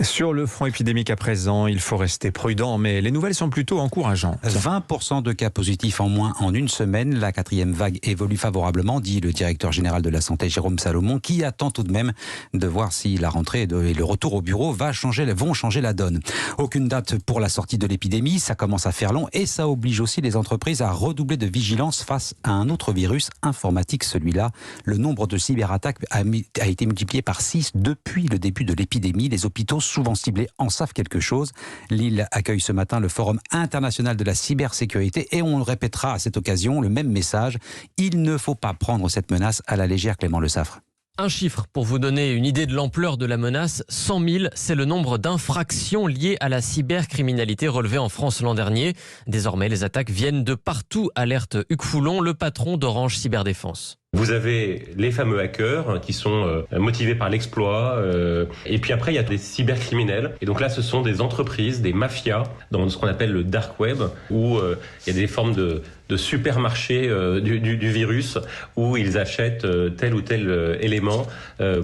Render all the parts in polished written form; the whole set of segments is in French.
Sur le front épidémique à présent, il faut rester prudent, mais les nouvelles sont plutôt encourageantes. 20% de cas positifs en moins en une semaine. La 4e vague évolue favorablement, dit le directeur général de la Santé, Jérôme Salomon, qui attend tout de même de voir si la rentrée et le retour au bureau vont changer la donne. Aucune date pour la sortie de l'épidémie, ça commence à faire long et ça oblige aussi les entreprises à redoubler de vigilance face à un autre virus informatique, celui-là. Le nombre de cyberattaques a été multiplié par 6 depuis le début de l'épidémie. Les hôpitaux, souvent ciblés, en savent quelque chose. Lille accueille ce matin le Forum international de la cybersécurité et on le répétera à cette occasion, le même message. Il ne faut pas prendre cette menace à la légère, Clément Le Saffre. Un chiffre pour vous donner une idée de l'ampleur de la menace, 100 000, c'est le nombre d'infractions liées à la cybercriminalité relevées en France l'an dernier. Désormais, les attaques viennent de partout, alerte Hugues Foulon, le patron d'Orange Cyberdéfense. Vous avez les fameux hackers qui sont motivés par l'exploit et puis après il y a des cybercriminels et donc là ce sont des entreprises, des mafias dans ce qu'on appelle le dark web où il y a des formes de supermarchés du virus où ils achètent tel ou tel élément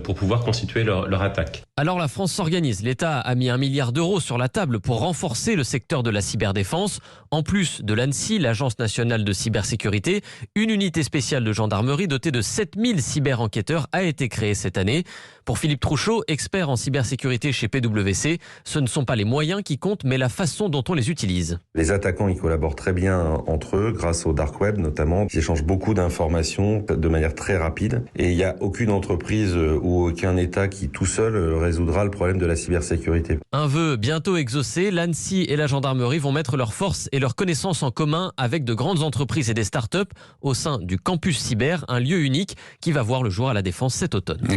pour pouvoir constituer leur attaque. Alors la France s'organise. L'État a mis 1 milliard d'euros sur la table pour renforcer le secteur de la cyberdéfense. En plus de l'ANSSI, l'Agence nationale de cybersécurité, une unité spéciale de gendarmerie dotée de 7000 cyber-enquêteurs a été créée cette année. Pour Philippe Trouchot, expert en cybersécurité chez PwC, ce ne sont pas les moyens qui comptent, mais la façon dont on les utilise. Les attaquants, ils collaborent très bien entre eux, grâce au dark web notamment. Ils échangent beaucoup d'informations de manière très rapide. Et il n'y a aucune entreprise ou aucun État qui tout seul résoudra le problème de la cybersécurité. Un vœu bientôt exaucé, l'ANSSI et la gendarmerie vont mettre leurs forces et leurs connaissances en commun avec de grandes entreprises et des startups au sein du Campus Cyber, un lieu unique qui va voir le jour à la Défense cet automne.